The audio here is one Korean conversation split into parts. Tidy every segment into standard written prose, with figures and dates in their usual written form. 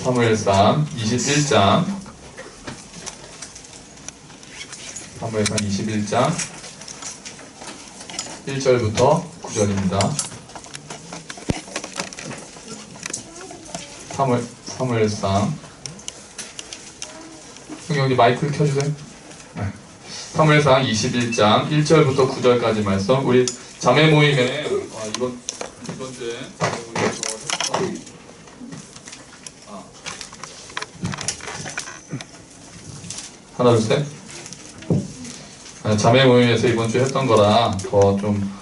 사무엘상 21장 1절부터 9절입니다. 사무엘상 형님 마이크를 켜주세요. 네. 사무엘상 21장 1절부터 9절까지 말씀. 우리 자매 모임에 이번 주에 하나 둘 셋. 자매 모임에서 이번 주에 했던 거라 더 좀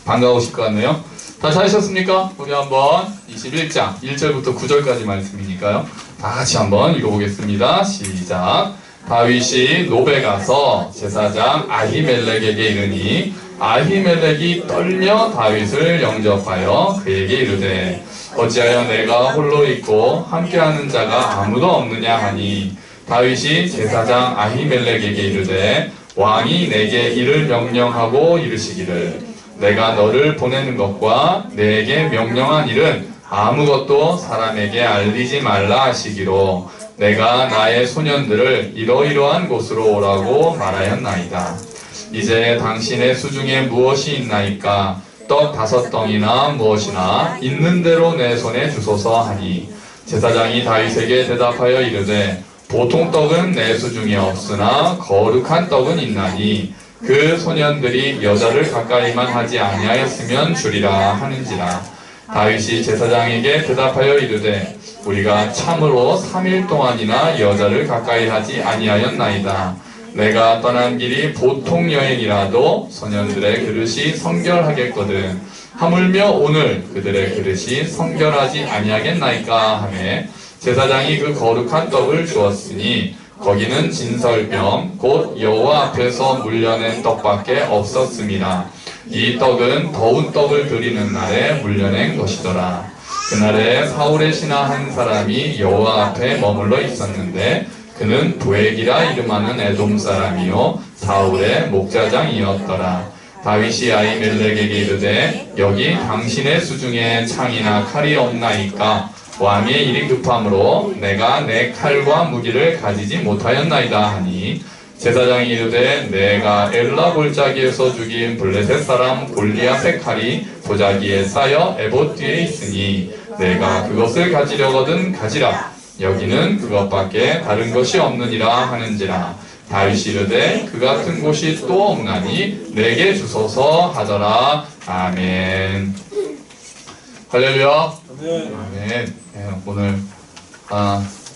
반가우실 것 같네요. 다 찾으셨습니까? 우리 한번 21장 1절부터 9절까지 말씀이니까요. 다 같이 한번 읽어보겠습니다. 시작. 다윗이 노베 가서 제사장 아히멜렉에게 이르니 아히멜렉이 떨며 다윗을 영접하여 그에게 이르되 어찌하여 내가 홀로 있고 함께하는 자가 아무도 없느냐 하니 다윗이 제사장 아히멜렉에게 이르되 왕이 내게 이를 명령하고 이르시기를 내가 너를 보내는 것과 내게 명령한 일은 아무것도 사람에게 알리지 말라 하시기로 내가 나의 소년들을 이러이러한 곳으로 오라고 말하였나이다. 이제 당신의 수중에 무엇이 있나이까? 떡 5덩이나 무엇이나 있는 대로 내 손에 주소서 하니 제사장이 다윗에게 대답하여 이르되 보통 떡은 내 수중에 없으나 거룩한 떡은 있나니 그 소년들이 여자를 가까이만 하지 아니하였으면 주리라 하는지라. 다윗이 제사장에게 대답하여 이르되 우리가 참으로 3일 동안이나 여자를 가까이 하지 아니하였나이다. 내가 떠난 길이 보통 여행이라도 소년들의 그릇이 성결하겠거든. 하물며 오늘 그들의 그릇이 성결하지 아니하겠나이까 하매 제사장이 그 거룩한 떡을 주었으니 거기는 진설병 곧 여호와 앞에서 물려낸 떡밖에 없었습니다. 이 떡은 더운 떡을 드리는 날에 물려낸 것이더라. 그날에 사울의 신하 한 사람이 여호와 앞에 머물러 있었는데 그는 도액이라 이름하는 에돔 사람이요 사울의 목자장이었더라. 다윗이 아히멜렉에게 이르되 여기 당신의 수중에 창이나 칼이 없나이까? 왕의 일이 급함으로 내가 내 칼과 무기를 가지지 못하였나이다 하니 제사장이 이르되 내가 엘라 골짜기에서 죽인 블레셋 사람 골리앗의 칼이 도자기에 쌓여 에봇 뒤에 있으니 내가 그것을 가지려거든 가지라. 여기는 그것밖에 다른 것이 없느니라 하는지라. 다윗이 이르되 그 같은 곳이 또 없나니 내게 주소서 하더라. 아멘. 할렐루야. 아멘. 네, 오늘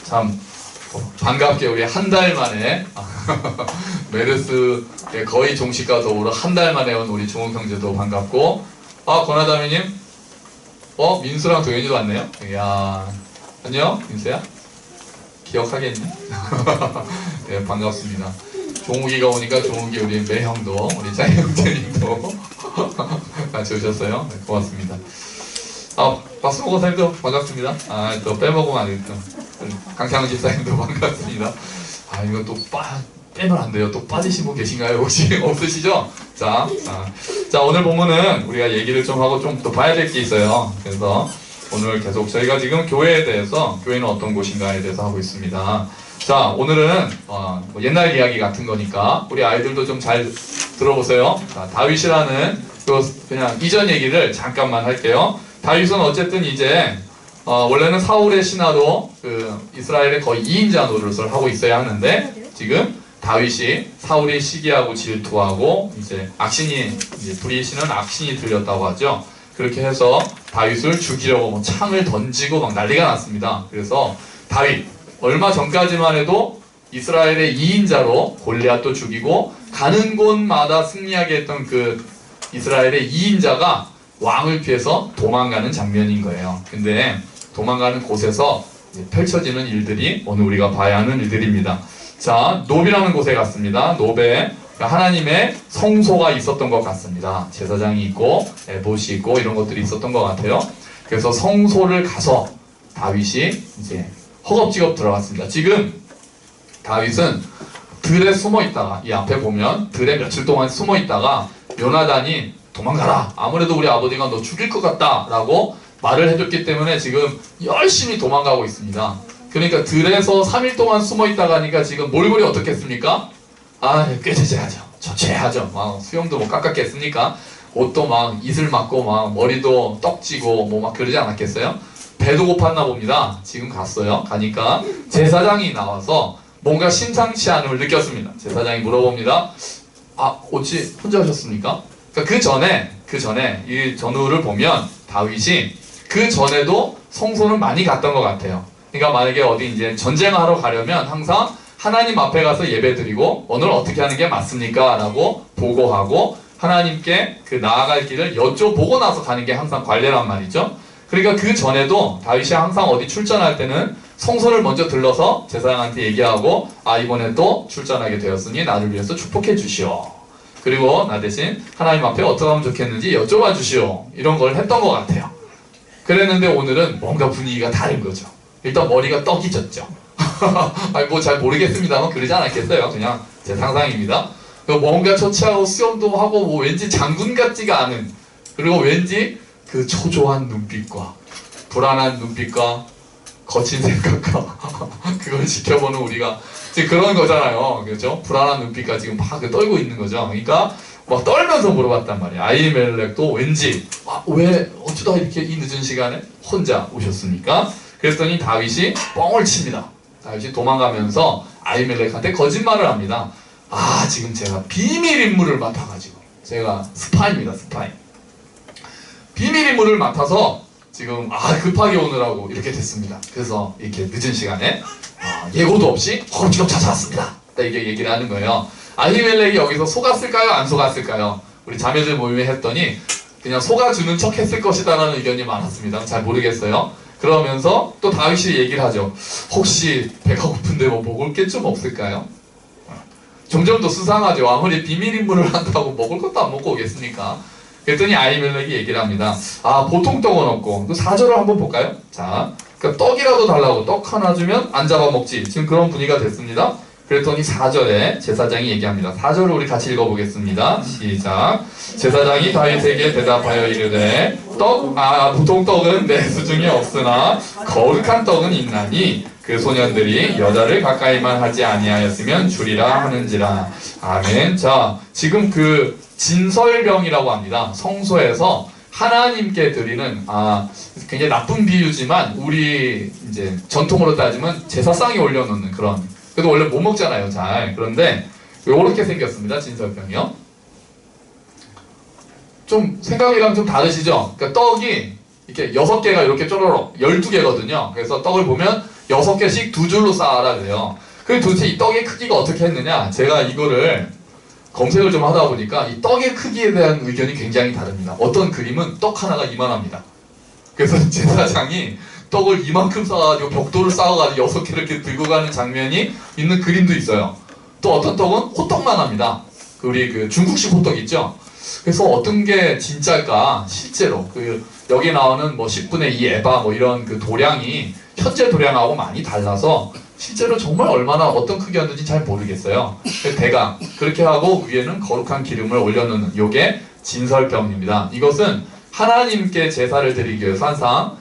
참 반갑게 우리 한 달 만에 메르스 거의 종식과 더불어 한 달 만에 온 우리 종욱 형제도 반갑고 권하다미님 민수랑 도현이도 왔네요. 이야 안녕 민수야 기억하겠니? 네 반갑습니다. 종욱이가 오니까 종욱이 우리 매형도 우리 짱 형제님도 같이 오셨어요. 네, 고맙습니다. 박수호고 사님도 반갑습니다. 또 빼먹으면 안 되겠죠. 강창훈 집사님도 반갑습니다. 이거 또 빼면 안 돼요. 또 빠지신 분 계신가요? 혹시 없으시죠? 자, 오늘 본문은 우리가 얘기를 좀 하고 좀 더 봐야 될 게 있어요. 그래서 오늘 계속 저희가 지금 교회에 대해서, 교회는 어떤 곳인가에 대해서 하고 있습니다. 자, 오늘은 뭐 옛날 이야기 같은 거니까 우리 아이들도 좀 잘 들어보세요. 자, 다윗이라는 그냥 이전 얘기를 잠깐만 할게요. 다윗은 어쨌든 이제 원래는 사울의 신하로 이스라엘의 거의 2인자 노릇을 하고 있어야 하는데 지금 다윗이 사울이 시기하고 질투하고 이제 부리시는 악신이 들렸다고 하죠. 그렇게 해서 다윗을 죽이려고 뭐 창을 던지고 막 난리가 났습니다. 그래서 다윗 얼마 전까지만 해도 이스라엘의 2인자로 골리앗도 죽이고 가는 곳마다 승리하게 했던 그 이스라엘의 2인자가 왕을 피해서 도망가는 장면인 거예요. 근데 도망가는 곳에서 펼쳐지는 일들이 오늘 우리가 봐야 하는 일들입니다. 자, 노비라는 곳에 갔습니다. 노베 하나님의 성소가 있었던 것 같습니다. 제사장이 있고 에봇이 있고 이런 것들이 있었던 것 같아요. 그래서 성소를 가서 다윗이 이제 허겁지겁 들어갔습니다. 지금 다윗은 들에 숨어 있다가 이 앞에 보면 들에 며칠 동안 숨어 있다가 요나단이 도망가라. 아무래도 우리 아버지가 너 죽일 것 같다 라고 말을 해줬기 때문에 지금 열심히 도망가고 있습니다. 그러니까 들에서 3일 동안 숨어 있다가 하니까 지금 몰골이 어떻겠습니까? 아, 꾀죄죄하죠. 저죄하죠. 막 수염도 뭐 깎았겠습니까? 옷도 막 이슬 맞고 막 머리도 떡지고 뭐 막 그러지 않았겠어요? 배도 고팠나 봅니다. 지금 갔어요. 가니까 제사장이 나와서 뭔가 심상치 않음을 느꼈습니다. 제사장이 물어봅니다. 아, 어찌 혼자 하셨습니까? 그러니까 그 전에 이 전후를 보면 다윗이 그 전에도 성소는 많이 갔던 것 같아요. 그러니까 만약에 어디 이제 전쟁하러 가려면 항상 하나님 앞에 가서 예배드리고 오늘 어떻게 하는 게 맞습니까? 라고 보고하고 하나님께 그 나아갈 길을 여쭤보고 나서 가는 게 항상 관례란 말이죠. 그러니까 그 전에도 다윗이 항상 어디 출전할 때는 성소를 먼저 들러서 제사장한테 얘기하고 아, 이번에 또 출전하게 되었으니 나를 위해서 축복해 주시오. 그리고 나 대신 하나님 앞에 어떻게 하면 좋겠는지 여쭤봐 주시오. 이런 걸 했던 것 같아요. 그랬는데 오늘은 뭔가 분위기가 다른 거죠. 일단 머리가 떡이 졌죠. 아니 뭐 잘 모르겠습니다만 그러지 않았겠어요. 그냥 제 상상입니다. 뭔가 처치하고 수염도 하고 뭐 왠지 장군 같지가 않은, 그리고 왠지 그 초조한 눈빛과 불안한 눈빛과 거친 생각과 그걸 지켜보는 우리가 지금 그런 거잖아요. 그렇죠? 불안한 눈빛과 지금 막 떨고 있는 거죠. 그러니까 막 떨면서 물어봤단 말이에요. 아히멜렉도 왠지 왜 어쩌다 이렇게 이 늦은 시간에 혼자 오셨습니까? 그랬더니 다윗이 뻥을 칩니다. 다윗이 도망가면서 아히멜렉한테 거짓말을 합니다. 아, 지금 제가 비밀 임무를 맡아가지고 제가 스파이입니다. 스파이. 비밀 임무를 맡아서 지금 급하게 오느라고 이렇게 됐습니다. 그래서 이렇게 늦은 시간에 예고도 없이 허겁지겁 찾아왔습니다. 이게 얘기를 하는 거예요. 아히멜렉이 여기서 속았을까요? 안 속았을까요? 우리 자매들 모임에 했더니 그냥 속아주는 척 했을 것이다 라는 의견이 많았습니다. 잘 모르겠어요. 그러면서 또 다윗이 얘기를 하죠. 혹시 배가 고픈데 뭐 먹을 게 좀 없을까요? 점점 더 수상하죠. 아무리 비밀 임무를 한다고 먹을 것도 안 먹고 오겠습니까? 그랬더니 아히멜렉이 얘기를 합니다. 아, 보통 떡은 없고. 또 4절을 한번 볼까요? 자, 그러니까 떡이라도 달라고. 떡 하나 주면 안 잡아먹지. 지금 그런 분위기가 됐습니다. 그랬더니 4절에 제사장이 얘기합니다. 4절을 우리 같이 읽어보겠습니다. 시작. 제사장이 다윗에게 대답하여 이르되 보통 떡은 내 수중에 없으나 거룩한 떡은 있나니 그 소년들이 여자를 가까이만 하지 아니하였으면 주리라 하는지라. 아멘. 자, 지금 그 진설병이라고 합니다. 성소에서 하나님께 드리는 굉장히 나쁜 비유지만 우리 이제 전통으로 따지면 제사상에 올려놓는 그런. 그래도 원래 못 먹잖아요, 잘. 그런데 요렇게 생겼습니다. 진설병이요. 좀 생각이랑 좀 다르시죠? 그러니까 떡이 이렇게 6개가 이렇게 쪼로록 12개거든요. 그래서 떡을 보면 6개씩 두 줄로 쌓아라 그래요. 그리고 도대체 이 떡의 크기가 어떻게 했느냐? 제가 이거를 검색을 좀 하다 보니까 이 떡의 크기에 대한 의견이 굉장히 다릅니다. 어떤 그림은 떡 하나가 이만합니다. 그래서 제사장이 떡을 이만큼 쌓아가지고 벽돌을 쌓아가지고 6개 이렇게 들고 가는 장면이 있는 그림도 있어요. 또 어떤 떡은 호떡만 합니다. 우리 그 중국식 호떡 있죠? 그래서 어떤 게 진짜일까? 실제로 여기 나오는 뭐 10분의 2 에바 뭐 이런 그 도량이 현재 도량하고 많이 달라서 실제로 정말 얼마나 어떤 크기였는지 잘 모르겠어요. 대강 그렇게 하고 위에는 거룩한 기름을 올려놓는 요게 진설병입니다. 이것은 하나님께 제사를 드리기 위해서 항상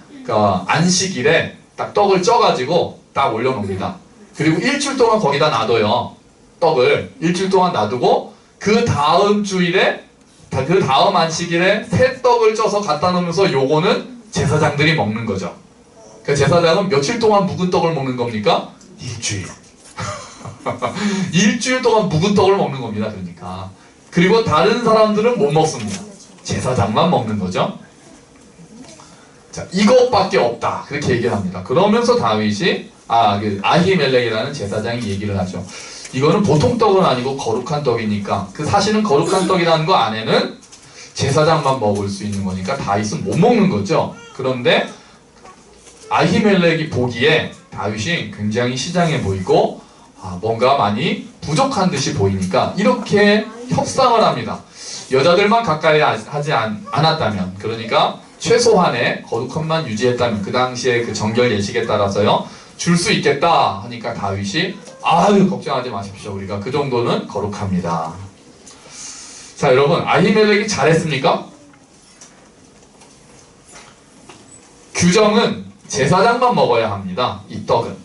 안식일에 딱 떡을 쪄가지고 딱 올려놓습니다. 그리고 일주일 동안 거기다 놔둬요. 떡을 일주일 동안 놔두고 그 다음 주일에 그 다음 안식일에 새 떡을 쪄서 갖다 놓으면서 요거는 제사장들이 먹는 거죠. 그 제사장은 며칠 동안 묵은 떡을 먹는 겁니까? 일주일. 일주일 동안 묵은 떡을 먹는 겁니다. 그러니까. 그리고 다른 사람들은 못 먹습니다. 제사장만 먹는 거죠. 자, 이것밖에 없다. 그렇게 얘기를 합니다. 그러면서 다윗이 아히멜렉이라는 제사장이 얘기를 하죠. 이거는 보통 떡은 아니고 거룩한 떡이니까 사실은 거룩한 떡이라는 거 안에는 제사장만 먹을 수 있는 거니까 다윗은 못 먹는 거죠. 그런데 아히멜렉이 보기에 다윗이 굉장히 시장해 보이고 뭔가 많이 부족한 듯이 보이니까 이렇게 협상을 합니다. 여자들만 가까이 하지 않았다면, 그러니까 최소한의 거룩함만 유지했다면 그 당시에 그 정결 예식에 따라서요 줄 수 있겠다 하니까 다윗이 걱정하지 마십시오. 우리가 그 정도는 거룩합니다. 자, 여러분, 아히멜렉이 잘했습니까? 규정은 제사장만 먹어야 합니다. 이 떡은.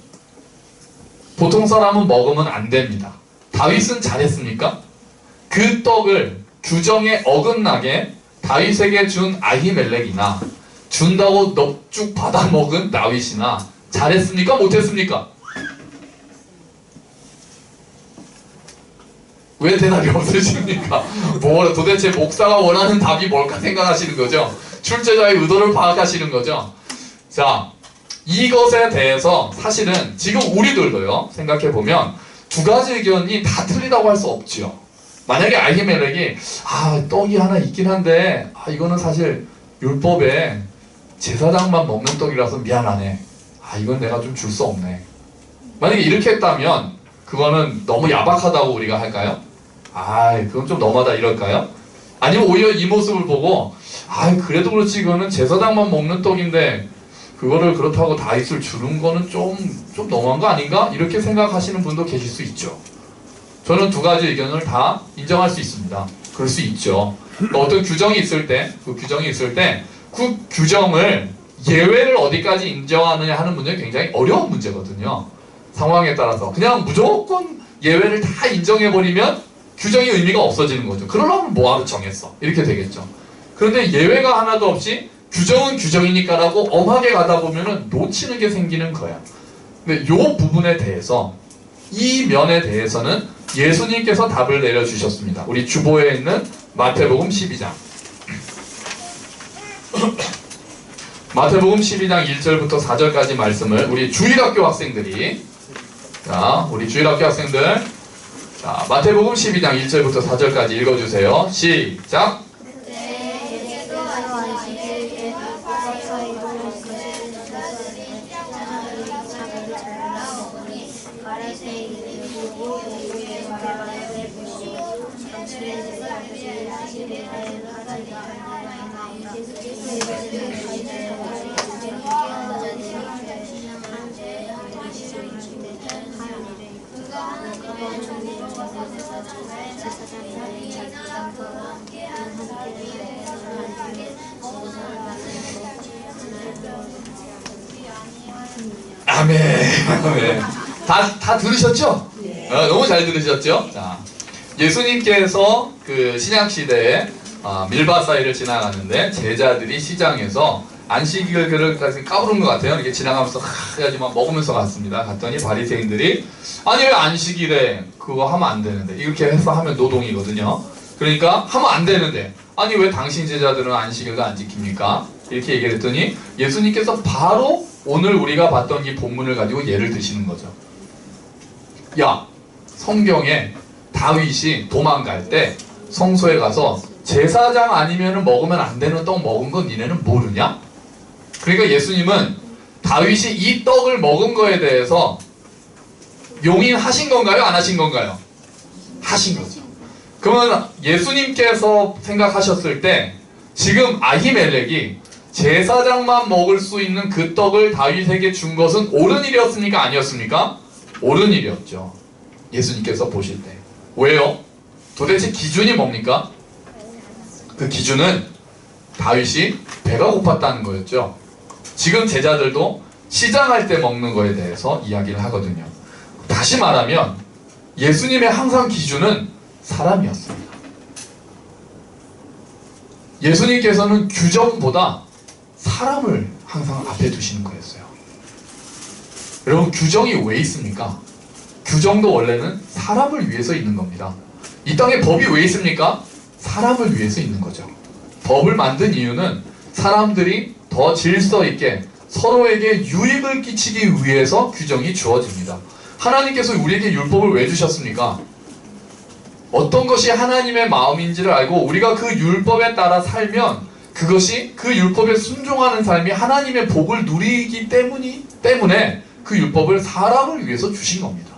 보통 사람은 먹으면 안 됩니다. 다윗은 잘했습니까? 그 떡을 규정에 어긋나게 다윗에게 준 아히멜렉이나 준다고 넙죽 받아 먹은 다윗이나 잘했습니까? 못했습니까? 왜 대답이 없으십니까? 도대체 목사가 원하는 답이 뭘까 생각하시는 거죠? 출제자의 의도를 파악하시는 거죠? 자, 이것에 대해서 사실은 지금 우리들도요, 생각해보면 두 가지 의견이 다 틀리다고 할 수 없죠. 만약에 아히멜렉이 떡이 하나 있긴 한데 이거는 사실 율법에 제사장만 먹는 떡이라서 미안하네. 이건 내가 좀 줄 수 없네. 만약에 이렇게 했다면 그거는 너무 야박하다고 우리가 할까요? 그건 좀 너무하다 이럴까요? 아니면 오히려 이 모습을 보고 그래도 그렇지 이거는 제사장만 먹는 떡인데 그거를 그렇다고 다윗을 주는 거는 좀 너무한 거 아닌가? 이렇게 생각하시는 분도 계실 수 있죠. 저는 두 가지 의견을 다 인정할 수 있습니다. 그럴 수 있죠. 어떤 규정이 있을 때, 그 규정을 예외를 어디까지 인정하느냐 하는 문제는 굉장히 어려운 문제거든요. 상황에 따라서 그냥 무조건 예외를 다 인정해버리면 규정의 의미가 없어지는 거죠. 그러려면 뭐하러 정했어? 이렇게 되겠죠. 그런데 예외가 하나도 없이 규정은 규정이니까 라고 엄하게 가다 보면은 놓치는 게 생기는 거야. 근데 요 부분에 대해서, 이 면에 대해서는 예수님께서 답을 내려주셨습니다. 우리 주보에 있는 마태복음 12장. 마태복음 12장 1절부터 4절까지 말씀을 우리 주일학교 학생들이, 우리 주일학교 학생들, 마태복음 12장 1절부터 4절까지 읽어주세요. 시작! 아멘. 다 들으셨죠? 너무 잘 들으셨죠? 자, 예수님께서 그 신약시대에 밀바사이를 지나가는데 제자들이 시장에서 안식일을 까부른 것 같아요. 이렇게 지나가면서 해야지만 먹으면서 갔습니다. 갔더니 바리새인들이 왜 안식일에 그거 하면 안 되는데, 이렇게 해서 하면 노동이거든요. 그러니까 하면 안 되는데 왜 당신 제자들은 안식일도 안 지킵니까? 이렇게 얘기를 했더니 예수님께서 바로 오늘 우리가 봤던 이 본문을 가지고 예를 드시는 거죠. 성경에 다윗이 도망갈 때 성소에 가서 제사장 아니면 먹으면 안 되는 떡 먹은 건 니네는 모르냐? 그러니까 예수님은 다윗이 이 떡을 먹은 거에 대해서 용인하신 건가요? 안 하신 건가요? 하신 거죠. 그러면 예수님께서 생각하셨을 때 지금 아히멜렉이 제사장만 먹을 수 있는 그 떡을 다윗에게 준 것은 옳은 일이었습니까? 아니었습니까? 옳은 일이었죠. 예수님께서 보실 때. 왜요? 도대체 기준이 뭡니까? 그 기준은 다윗이 배가 고팠다는 거였죠. 지금 제자들도 시장할 때 먹는 거에 대해서 이야기를 하거든요. 다시 말하면 예수님의 항상 기준은 사람이었습니다. 예수님께서는 규정보다 사람을 항상 앞에 두시는 거였어요. 여러분, 규정이 왜 있습니까? 규정도 원래는 사람을 위해서 있는 겁니다. 이 땅에 법이 왜 있습니까? 사람을 위해서 있는 거죠. 법을 만든 이유는 사람들이 더 질서 있게 서로에게 유익을 끼치기 위해서 규정이 주어집니다. 하나님께서 우리에게 율법을 왜 주셨습니까? 어떤 것이 하나님의 마음인지를 알고 우리가 그 율법에 따라 살면 그것이 그 율법에 순종하는 삶이 하나님의 복을 누리기 때문에 그 율법을 사람을 위해서 주신 겁니다.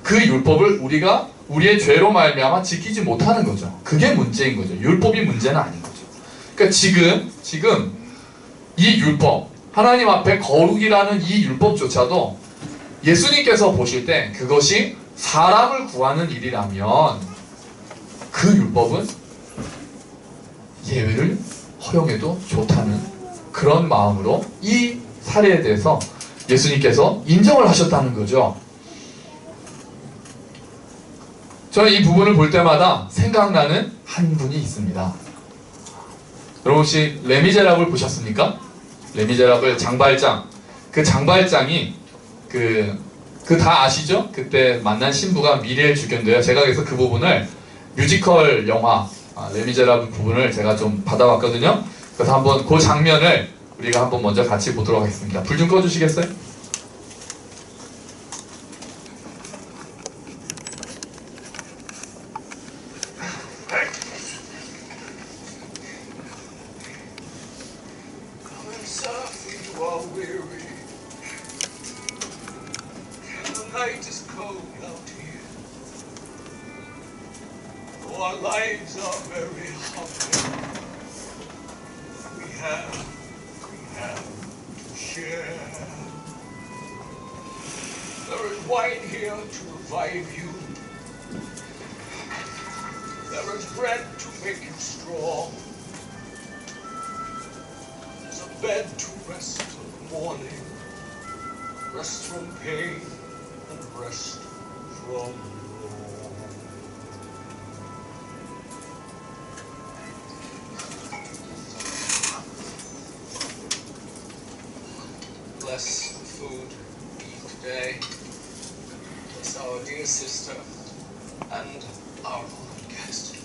그 율법을 우리가 우리의 죄로 말미암아 지키지 못하는 거죠. 그게 문제인 거죠. 율법이 문제는 아닌 거죠. 그러니까 지금 이 율법, 하나님 앞에 거룩이라는 이 율법조차도 예수님께서 보실 때 그것이 사람을 구하는 일이라면 그 율법은 예외를 허용해도 좋다는 그런 마음으로 이 사례에 대해서 예수님께서 인정을 하셨다는 거죠. 저는 이 부분을 볼 때마다 생각나는 한 분이 있습니다. 여러분 혹시 레미제라블 보셨습니까? 레미제라블 장발장. 그 장발장이 그 다 아시죠? 그때 만난 신부가 미리엘 주견도예요. 제가 그래서 그 부분을 뮤지컬 영화 레미제라블 부분을 제가 좀 받아봤거든요. 그래서 한번 그 장면을 우리가 한번 먼저 같이 보도록 하겠습니다. 불 좀 꺼주시겠어요? Our lives are very humble. We have to share. There is wine here to revive you. There is bread to make you strong. There's a bed to rest till the morning. Rest from pain and rest from bless the food we eat today. Bless our dear sister and our honored guest.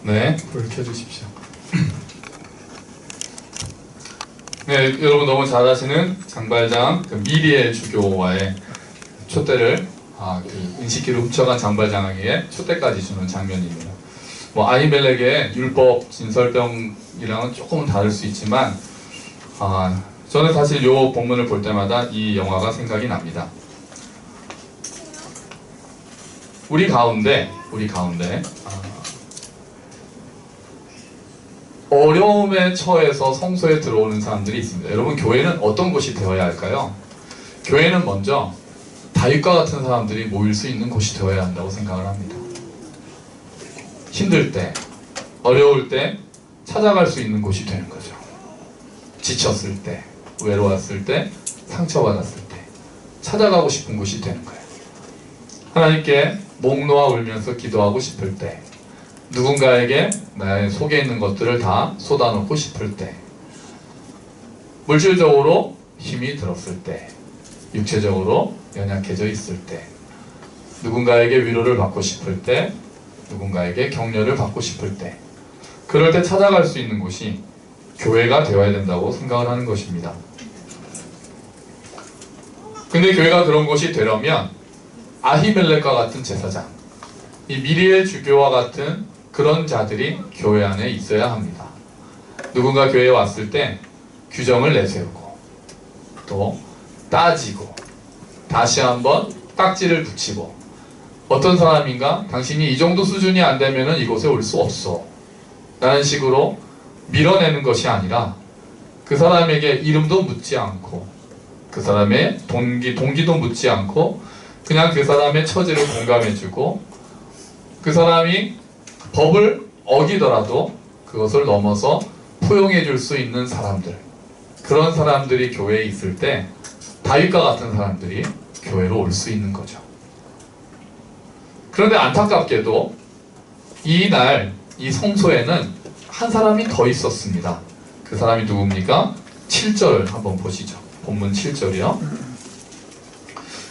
네, 불 켜주십시오. 네, 여러분 너무 잘 아시는 장발장 그 미리엘 주교와의 촛대를 그 은식기를 훔쳐간 장발장에게 촛대까지 주는 장면입니다. 뭐 아히멜렉의 율법 진설병이랑은 조금은 다를 수 있지만 저는 사실 이 본문을 볼 때마다 이 영화가 생각이 납니다. 우리 가운데 어려움에 처해서 성소에 들어오는 사람들이 있습니다. 여러분 교회는 어떤 곳이 되어야 할까요? 교회는 먼저 다윗과 같은 사람들이 모일 수 있는 곳이 되어야 한다고 생각을 합니다. 힘들 때, 어려울 때 찾아갈 수 있는 곳이 되는 거죠. 지쳤을 때, 외로웠을 때, 상처받았을 때 찾아가고 싶은 곳이 되는 거예요. 하나님께 목 놓아 울면서 기도하고 싶을 때, 누군가에게 나의 속에 있는 것들을 다 쏟아놓고 싶을 때, 물질적으로 힘이 들었을 때, 육체적으로 연약해져 있을 때, 누군가에게 위로를 받고 싶을 때, 누군가에게 격려를 받고 싶을 때, 그럴 때 찾아갈 수 있는 곳이 교회가 되어야 된다고 생각을 하는 것입니다. 근데 교회가 그런 곳이 되려면 아히멜렉과 같은 제사장, 이 미리엘 주교와 같은 그런 자들이 교회 안에 있어야 합니다. 누군가 교회에 왔을 때 규정을 내세우고 또 따지고 다시 한번 딱지를 붙이고, 어떤 사람인가 당신이 이 정도 수준이 안 되면은 이곳에 올 수 없어 라는 식으로 밀어내는 것이 아니라, 그 사람에게 이름도 묻지 않고 그 사람의 동기도 묻지 않고 그냥 그 사람의 처지를 공감해주고, 그 사람이 법을 어기더라도 그것을 넘어서 포용해 줄 수 있는 사람들, 그런 사람들이 교회에 있을 때 다윗과 같은 사람들이 교회로 올 수 있는 거죠. 그런데 안타깝게도 이날 이 성소에는 한 사람이 더 있었습니다. 그 사람이 누굽니까? 7절 한번 보시죠. 본문 7절이요.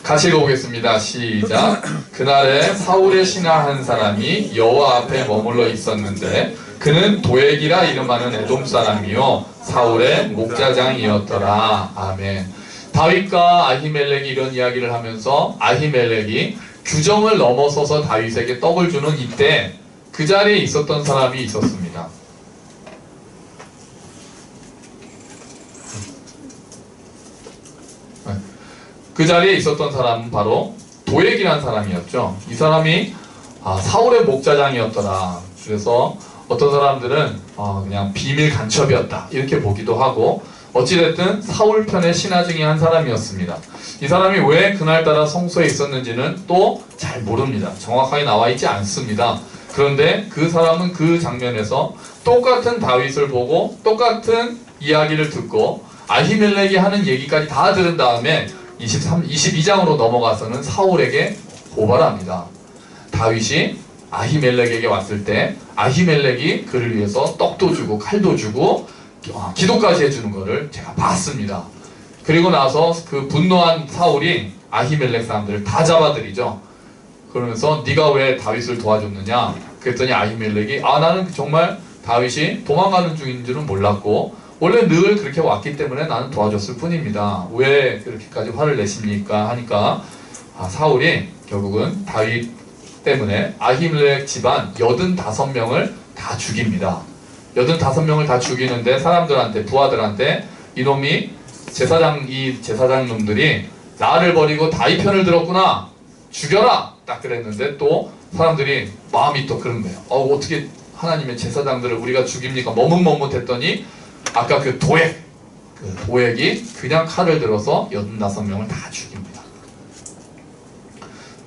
같이 읽어보겠습니다. 시작. 그날에 사울의 신하 한 사람이 여호와 앞에 머물러 있었는데 그는 도액이라 이름하는 에돔 사람이요 사울의 목자장이었더라. 아멘. 다윗과 아히멜렉이 이런 이야기를 하면서 아히멜렉이 규정을 넘어서서 다윗에게 떡을 주는 이때 그 자리에 있었던 사람이 있었습니다. 그 자리에 있었던 사람은 바로 도액이라는 사람이었죠. 이 사람이 사울의 목자장이었더라. 그래서 어떤 사람들은 그냥 비밀 간첩이었다 이렇게 보기도 하고, 어찌됐든 사울 편의 신하 중에 한 사람이었습니다. 이 사람이 왜 그날따라 성소에 있었는지는 또 잘 모릅니다. 정확하게 나와 있지 않습니다. 그런데 그 사람은 그 장면에서 똑같은 다윗을 보고 똑같은 이야기를 듣고 아히멜렉이 하는 얘기까지 다 들은 다음에 22장으로 넘어가서는 사울에게 고발합니다. 다윗이 아히멜렉에게 왔을 때 아히멜렉이 그를 위해서 떡도 주고 칼도 주고 기도까지 해주는 것을 제가 봤습니다. 그리고 나서 그 분노한 사울이 아히멜렉 사람들을 다 잡아들이죠. 그러면서 네가 왜 다윗을 도와줬느냐 그랬더니 아히멜렉이 나는 정말 다윗이 도망가는 중인 줄은 몰랐고 원래 늘 그렇게 왔기 때문에 나는 도와줬을 뿐입니다. 왜 그렇게까지 화를 내십니까? 하니까 사울이 결국은 다윗 때문에 아히멜렉 집안 85명을 다 죽입니다. 85명을 다 죽이는데 사람들한테, 부하들한테 이놈이 이 제사장 놈들이 나를 버리고 다윗 편을 들었구나, 죽여라, 딱 그랬는데 또 사람들이 마음이 또 그런 거예요. 어떻게 하나님의 제사장들을 우리가 죽입니까? 머뭇머뭇했더니 아까 그 도액이 그냥 칼을 들어서 85명을 다 죽입니다.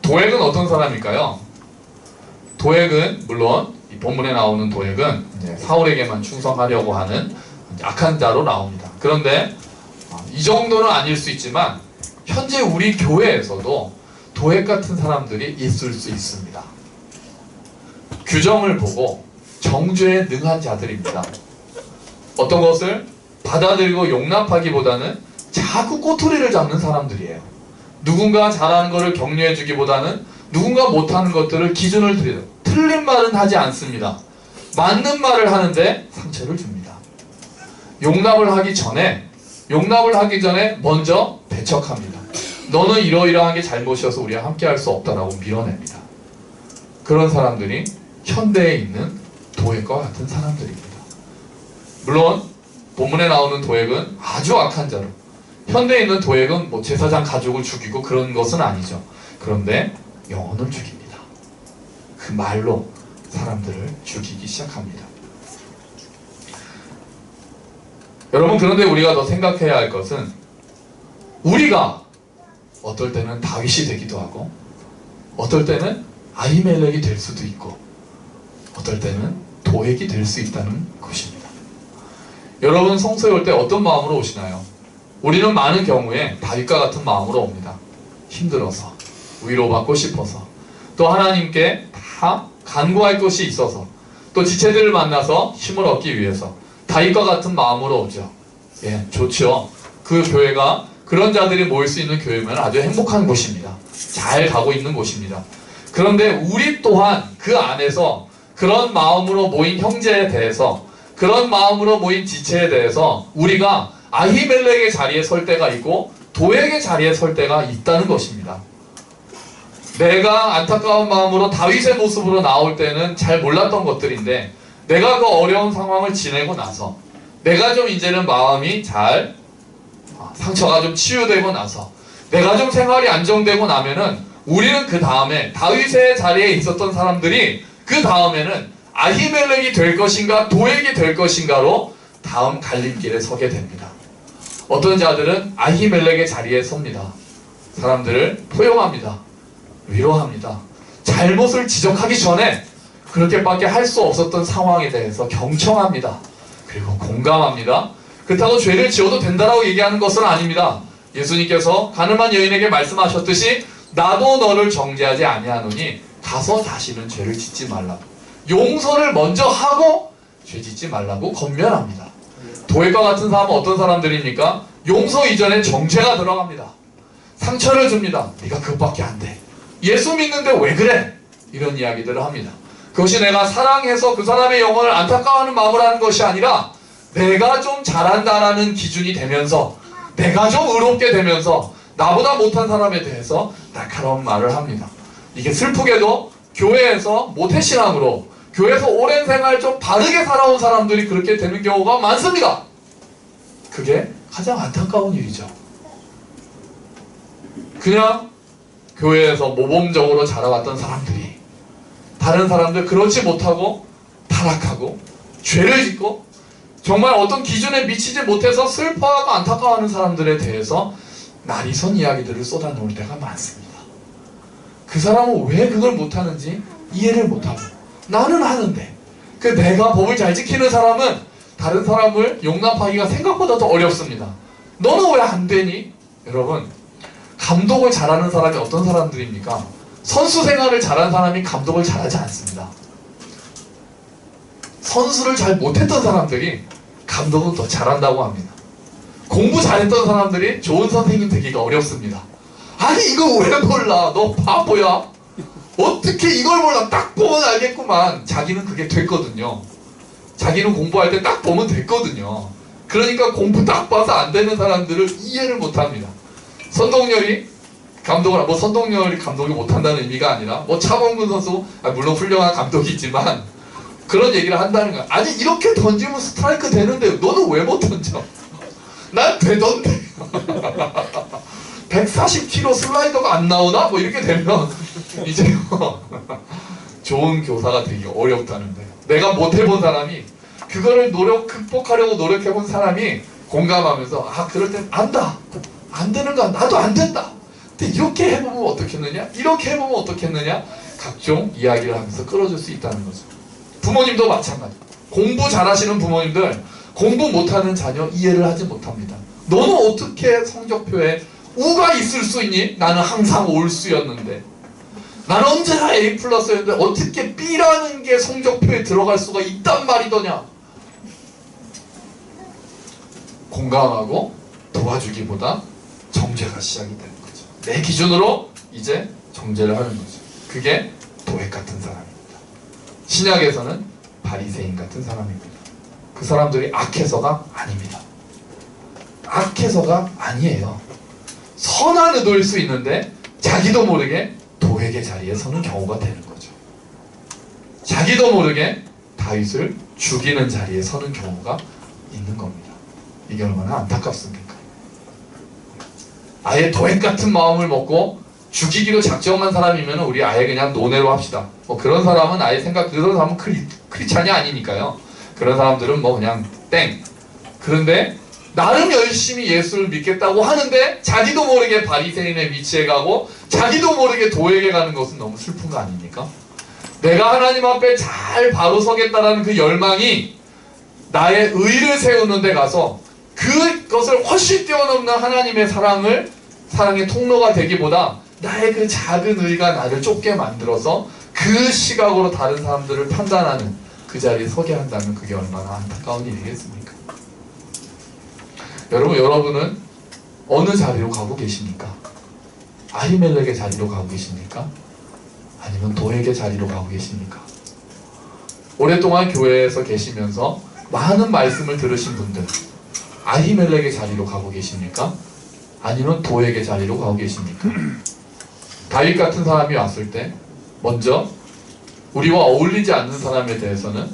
도액은 어떤 사람일까요? 도액은 물론 이 본문에 나오는 도액은 이제 사울에게만 충성하려고 하는 악한 자로 나옵니다. 그런데 이 정도는 아닐 수 있지만 현재 우리 교회에서도 도액 같은 사람들이 있을 수 있습니다. 규정을 보고 정죄에 능한 자들입니다. 어떤 것을 받아들이고 용납하기보다는 자꾸 꼬투리를 잡는 사람들이에요. 누군가 잘하는 것을 격려해 주기보다는 누군가 못하는 것들을 기준을 들여요. 틀린 말은 하지 않습니다. 맞는 말을 하는데 상처를 줍니다. 용납을 하기 전에 먼저 배척합니다. 너는 이러이러한 게 잘못이어서 우리와 함께 할 수 없다라고 밀어냅니다. 그런 사람들이 현대에 있는 도액과 같은 사람들입니다. 물론 본문에 나오는 도액은 아주 악한 자로, 현대에 있는 도액은 뭐 제사장 가족을 죽이고 그런 것은 아니죠. 그런데 영혼을 죽입니다. 그 말로 사람들을 죽이기 시작합니다. 여러분, 그런데 우리가 더 생각해야 할 것은 우리가 어떨 때는 다윗이 되기도 하고 어떨 때는 아히멜렉이 될 수도 있고 어떨 때는 도액이 될 수 있다는 것입니다. 여러분, 성소에 올 때 어떤 마음으로 오시나요? 우리는 많은 경우에 다윗과 같은 마음으로 옵니다. 힘들어서, 위로받고 싶어서, 또 하나님께 다 간구할 것이 있어서, 또 지체들을 만나서 힘을 얻기 위해서 다윗과 같은 마음으로 오죠. 예, 좋죠. 그 교회가 그런 자들이 모일 수 있는 교회면 아주 행복한 곳입니다. 잘 가고 있는 곳입니다. 그런데 우리 또한 그 안에서 그런 마음으로 모인 형제에 대해서, 그런 마음으로 모인 지체에 대해서 우리가 아히멜렉의 자리에 설 때가 있고 도액의 자리에 설 때가 있다는 것입니다. 내가 안타까운 마음으로 다윗의 모습으로 나올 때는 잘 몰랐던 것들인데, 내가 그 어려운 상황을 지내고 나서 내가 좀 이제는 마음이 잘 상처가 좀 치유되고 나서 내가 좀 생활이 안정되고 나면은 우리는 그 다음에 다윗의 자리에 있었던 사람들이 그 다음에는 아히멜렉이 될 것인가 도액이 될 것인가로 다음 갈림길에 서게 됩니다. 어떤 자들은 아히멜렉의 자리에 섭니다. 사람들을 포용합니다. 위로합니다. 잘못을 지적하기 전에 그렇게밖에 할 수 없었던 상황에 대해서 경청합니다. 그리고 공감합니다. 그렇다고 죄를 지어도 된다라고 얘기하는 것은 아닙니다. 예수님께서 가늠한 여인에게 말씀하셨듯이 나도 너를 정죄하지 아니하노니 가서 다시는 죄를 짓지 말라고, 용서를 먼저 하고 죄 짓지 말라고 권면합니다. 도액과 같은 사람은 어떤 사람들입니까? 용서 이전에 정죄가 들어갑니다. 상처를 줍니다. 네가 그것밖에 안 돼. 예수 믿는데 왜 그래? 이런 이야기들을 합니다. 그것이 내가 사랑해서 그 사람의 영혼을 안타까워하는 마음을 하는 것이 아니라 내가 좀 잘한다라는 기준이 되면서, 내가 좀 의롭게 되면서 나보다 못한 사람에 대해서 날카로운 말을 합니다. 이게 슬프게도 교회에서 모태신앙으로, 교회에서 오랜 생활 좀 바르게 살아온 사람들이 그렇게 되는 경우가 많습니다. 그게 가장 안타까운 일이죠. 그냥 교회에서 모범적으로 자라왔던 사람들이 다른 사람들 그렇지 못하고 타락하고 죄를 짓고 정말 어떤 기준에 미치지 못해서 슬퍼하고 안타까워하는 사람들에 대해서 날이선 이야기들을 쏟아놓을 때가 많습니다. 그 사람은 왜 그걸 못하는지 이해를 못하고, 나는 하는데 그 내가 법을 잘 지키는 사람은 다른 사람을 용납하기가 생각보다 더 어렵습니다. 너는 왜 안 되니? 여러분, 감독을 잘하는 사람이 어떤 사람들입니까? 선수 생활을 잘한 사람이 감독을 잘하지 않습니다. 선수를 잘 못했던 사람들이 감독은 더 잘한다고 합니다. 공부 잘했던 사람들이 좋은 선생님 되기가 어렵습니다. 아니 이거 왜 몰라? 너 바보야? 어떻게 이걸 몰라? 딱 보면 알겠구만. 자기는 그게 됐거든요. 자기는 공부할 때 딱 보면 됐거든요. 그러니까 공부 딱 봐서 안 되는 사람들을 이해를 못합니다. 선동열이 감독을, 뭐 선동열이 감독이 못한다는 의미가 아니라 뭐 차범근 선수, 물론 훌륭한 감독이지만 그런 얘기를 한다는 거야. 아니 이렇게 던지면 스트라이크 되는데 너는 왜 못 던져? 난 되던데. 140km 슬라이더가 안 나오나? 뭐 이렇게 되면 이제 좋은 교사가 되기 어렵다는데, 내가 못 해본 사람이 그거를 극복하려고 노력해본 사람이 공감하면서 아 그럴 땐 안다. 안 되는가? 나도 안 된다. 근데 이렇게 해보면 어떻겠느냐? 이렇게 해보면 어떻겠느냐? 각종 이야기를 하면서 끌어줄 수 있다는 거죠. 부모님도 마찬가지. 공부 잘하시는 부모님들 공부 못하는 자녀 이해를 하지 못합니다. 너는 어떻게 성적표에 우가 있을 수 있니? 나는 항상 올수였는데, 나는 언제나 A+였는데 어떻게 B라는 게 성적표에 들어갈 수가 있단 말이더냐? 공감하고 도와주기보다 정죄가 시작이 되는 거죠. 내 기준으로 이제 정죄를 하는 거죠. 그게 도액 같은 사람입니다. 신약에서는 바리새인 같은 사람입니다. 그 사람들이 악해서가 아닙니다. 악해서가 아니에요. 선한 의도일 수 있는데 자기도 모르게 도액의 자리에 서는 경우가 되는 거죠. 자기도 모르게 다윗을 죽이는 자리에 서는 경우가 있는 겁니다. 이게 얼마나 안타깝습니까? 아예 도액 같은 마음을 먹고 죽이기로 작정한 사람이면 우리 아예 그냥 논외로 합시다. 뭐 그런 사람은 아예 그런 사람은 크리스찬이 아니니까요. 그런 사람들은 뭐 그냥 땡. 그런데 나름 열심히 예수를 믿겠다고 하는데 자기도 모르게 바리새인의 위치에 가고 자기도 모르게 도액에 가는 것은 너무 슬픈 거 아닙니까? 내가 하나님 앞에 잘 바로 서겠다라는 그 열망이 나의 의를 세우는 데 가서 그것을 훨씬 뛰어넘는 하나님의 사랑의 통로가 되기보다 나의 그 작은 의가 나를 좁게 만들어서 그 시각으로 다른 사람들을 판단하는 그 그 자리에 서게 한다면 그게 얼마나 안타까운 일이겠습니까? 여러분은 어느 자리로 가고 계십니까? 아히멜렉의 자리로 가고 계십니까? 아니면 도액의 자리로 가고 계십니까? 오랫동안 교회에서 계시면서 많은 말씀을 들으신 분들, 아히멜렉의 자리로 가고 계십니까? 아니면 도액의 자리로 가고 계십니까? 다윗 같은 사람이 왔을 때 먼저 우리와 어울리지 않는 사람에 대해서는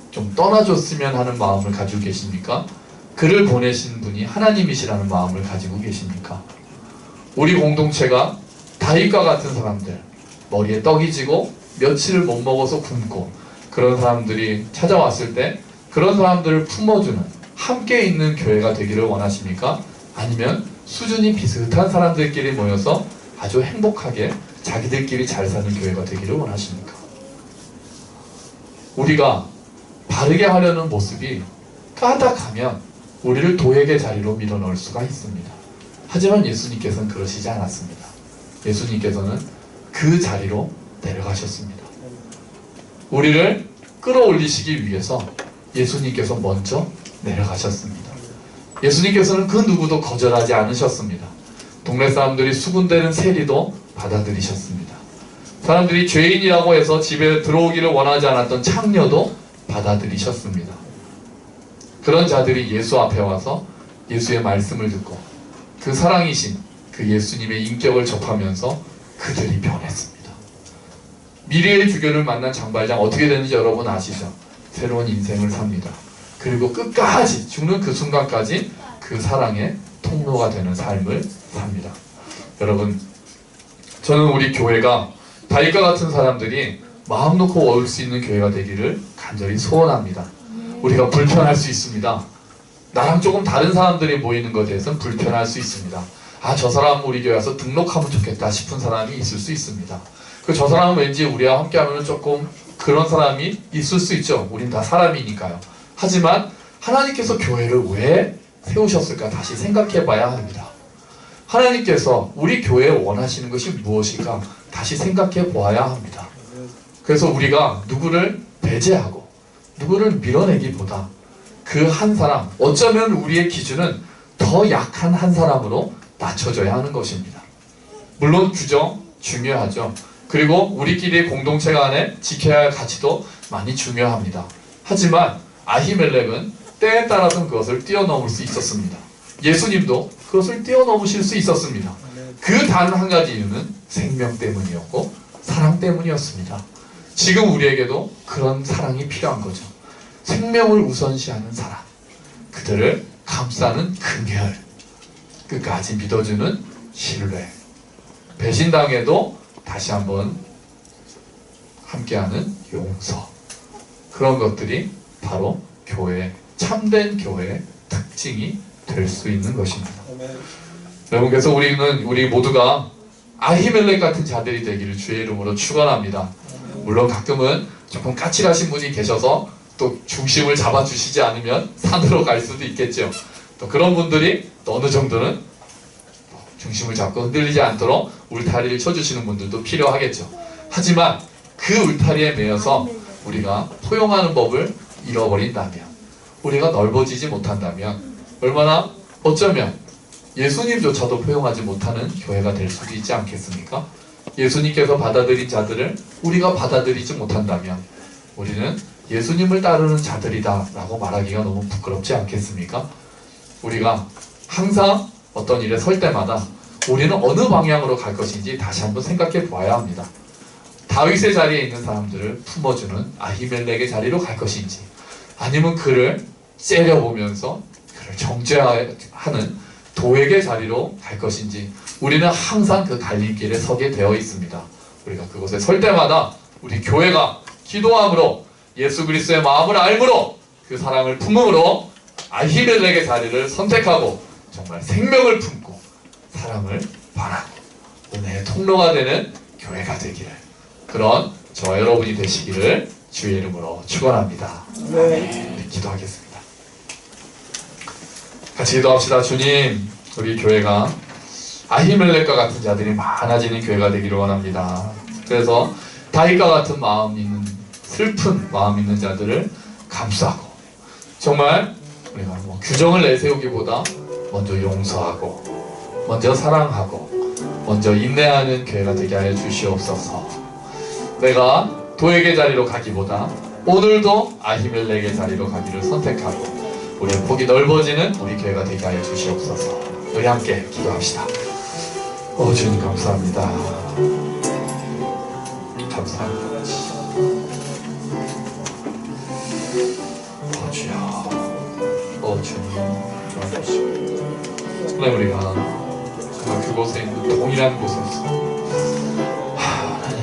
좀 떠나줬으면 하는 마음을 가지고 계십니까? 그를 보내신 분이 하나님이시라는 마음을 가지고 계십니까? 우리 공동체가 다윗과 같은 사람들, 머리에 떡이 지고 며칠을 못 먹어서 굶고 그런 사람들이 찾아왔을 때 그런 사람들을 품어주는 함께 있는 교회가 되기를 원하십니까? 아니면 수준이 비슷한 사람들끼리 모여서 아주 행복하게 자기들끼리 잘 사는 교회가 되기를 원하십니까? 우리가 바르게 하려는 모습이 까닥하면 우리를 도액의 자리로 밀어넣을 수가 있습니다. 하지만 예수님께서는 그러시지 않았습니다. 예수님께서는 그 자리로 내려가셨습니다. 우리를 끌어올리시기 위해서 예수님께서 먼저 내려가셨습니다. 예수님께서는 그 누구도 거절하지 않으셨습니다. 동네 사람들이 수군대는 세리도 받아들이셨습니다. 사람들이 죄인이라고 해서 집에 들어오기를 원하지 않았던 창녀도 받아들이셨습니다. 그런 자들이 예수 앞에 와서 예수의 말씀을 듣고 그 사랑이신 그 예수님의 인격을 접하면서 그들이 변했습니다. 미리의 주교를 만난 장발장 어떻게 되는지 여러분 아시죠? 새로운 인생을 삽니다. 그리고 끝까지 죽는 그 순간까지 그 사랑의 통로가 되는 삶을 삽니다. 여러분, 저는 우리 교회가 다윗과 같은 사람들이 마음 놓고 올 수 있는 교회가 되기를 간절히 소원합니다. 우리가 불편할 수 있습니다. 나랑 조금 다른 사람들이 모이는 것에 대해서는 불편할 수 있습니다. 아, 저 사람 우리 교회 와서 등록하면 좋겠다 싶은 사람이 있을 수 있습니다. 저 사람은 왠지 우리와 함께 하면 조금 그런 사람이 있을 수 있죠. 우린 다 사람이니까요. 하지만 하나님께서 교회를 왜 세우셨을까 다시 생각해 봐야 합니다. 하나님께서 우리 교회에 원하시는 것이 무엇인가 다시 생각해 보아야 합니다. 그래서 우리가 누구를 배제하고 누구를 밀어내기보다 그 한 사람, 어쩌면 우리의 기준은 더 약한 한 사람으로 낮춰져야 하는 것입니다. 물론 규정 중요하죠. 그리고 우리끼리의 공동체 간에 지켜야 할 가치도 많이 중요합니다. 하지만 아히멜렉은 때에 따라서는 그것을 뛰어넘을 수 있었습니다. 예수님도 그것을 뛰어넘으실 수 있었습니다. 그 단 한 가지 이유는 생명 때문이었고 사랑 때문이었습니다. 지금 우리에게도 그런 사랑이 필요한 거죠. 생명을 우선시하는 사랑, 그들을 감싸는 긍휼, 끝까지 믿어주는 신뢰, 배신당해도 다시 한번 함께하는 용서, 그런 것들이 바로 교회, 참된 교회의 특징이 될 수 있는 것입니다. 여러분, 그래서 우리 모두가 아히멜렉 같은 자들이 되기를 주의 이름으로 축원합니다. 물론 가끔은 조금 까칠하신 분이 계셔서 또 중심을 잡아주시지 않으면 산으로 갈 수도 있겠죠. 또 그런 분들이 또 어느 정도는 중심을 잡고 흔들리지 않도록 울타리를 쳐주시는 분들도 필요하겠죠. 하지만 그 울타리에 매여서 우리가 포용하는 법을 잃어버린다면, 우리가 넓어지지 못한다면 얼마나 어쩌면 예수님조차도 포용하지 못하는 교회가 될 수도 있지 않겠습니까? 예수님께서 받아들인 자들을 우리가 받아들이지 못한다면 우리는 예수님을 따르는 자들이다 라고 말하기가 너무 부끄럽지 않겠습니까? 우리가 항상 어떤 일에 설 때마다 우리는 어느 방향으로 갈 것인지 다시 한번 생각해 보아야 합니다. 다윗의 자리에 있는 사람들을 품어주는 아히멜렉의 자리로 갈 것인지, 아니면 그를 째려보면서 그를 정죄하는 도액의 자리로 갈 것인지, 우리는 항상 그 갈림길에 서게 되어 있습니다. 우리가 그곳에 설 때마다 우리 교회가 기도함으로, 예수 그리스도의 마음을 알므로, 그 사랑을 품음으로 아히멜렉의 자리를 선택하고 정말 생명을 품고 사랑을 바라고 은혜의 통로가 되는 교회가 되기를, 그런 저와 여러분이 되시기를 주의 이름으로 축원합니다. 네. 우리 기도하겠습니다. 같이 기도합시다. 주님, 우리 교회가 아히멜렉과 같은 자들이 많아지는 교회가 되기를 원합니다. 그래서 다윗과 같은 마음 있는 슬픈 마음 있는 자들을 감싸고, 정말 우리가 뭐 규정을 내세우기보다 먼저 용서하고 먼저 사랑하고 먼저 인내하는 교회가 되게 하여 주시옵소서. 내가 도액의 자리로 가기보다 오늘도 아히멜렉의 자리로 가기를 선택하고 우리의 폭이 넓어지는 우리 교회가 되게 하여 주시옵소서. 우리 함께 기도합시다. 주님 감사합니다. 감사합니다. 주여, 주님 도와주시고, 하나님 우리가 그곳에 있는 동일한 곳에서 하나님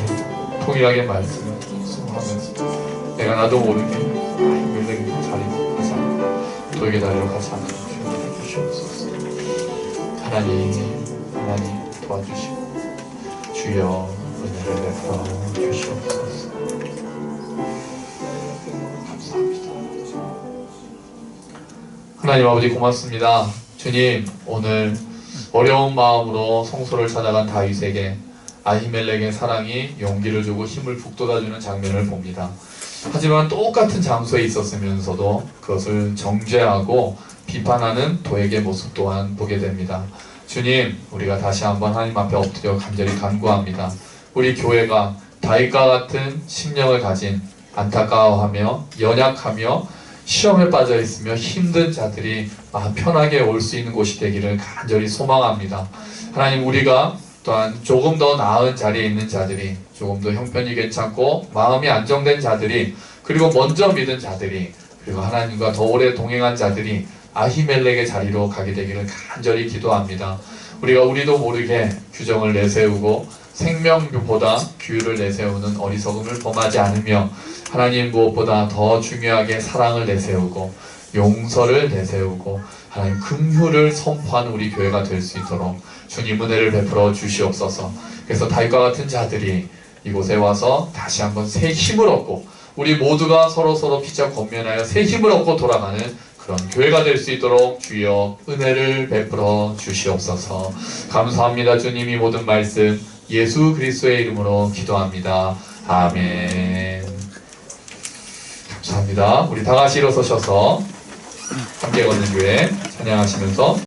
동일하게 말씀을 순종하면서 내가 나도 모르게 아히멜렉의 자리로 가지 않고 도액의 자리로 가지 않도록 주여 주시옵소서. 하나님 도와주시고 주여 은혜를 베풀어 주시옵소서. 감사합니다. 하나님 아버지 고맙습니다. 주님, 오늘 어려운 마음으로 성소를 찾아간 다윗에게 아히멜렉의 사랑이 용기를 주고 힘을 북돋아주는 장면을 봅니다. 하지만 똑같은 장소에 있었으면서도 그것을 정죄하고 비판하는 도액의 모습 또한 보게 됩니다. 주님, 우리가 다시 한번 하나님 앞에 엎드려 간절히 간구합니다. 우리 교회가 다윗과 같은 심령을 가진 안타까워하며 연약하며 시험에 빠져 있으며 힘든 자들이 마음 편하게 올 수 있는 곳이 되기를 간절히 소망합니다. 하나님, 우리가 또한 조금 더 나은 자리에 있는 자들이, 조금 더 형편이 괜찮고 마음이 안정된 자들이, 그리고 먼저 믿은 자들이, 그리고 하나님과 더 오래 동행한 자들이 아히멜렉의 자리로 가게 되기를 간절히 기도합니다. 우리도 모르게 규정을 내세우고 생명보다 규율을 내세우는 어리석음을 범하지 않으며, 하나님 무엇보다 더 중요하게 사랑을 내세우고 용서를 내세우고 하나님 긍휼을 선포하는 우리 교회가 될 수 있도록 주님 은혜를 베풀어 주시옵소서. 그래서 다윗과 같은 자들이 이곳에 와서 다시 한번 새 힘을 얻고 우리 모두가 서로 피차 권면하여 새 힘을 얻고 돌아가는 그런 교회가 될 수 있도록 주여 은혜를 베풀어 주시옵소서. 감사합니다. 주님이 모든 말씀 예수 그리스도의 이름으로 기도합니다. 아멘. 감사합니다. 우리 다 같이 일어서셔서 함께 걷는 교회 찬양하시면서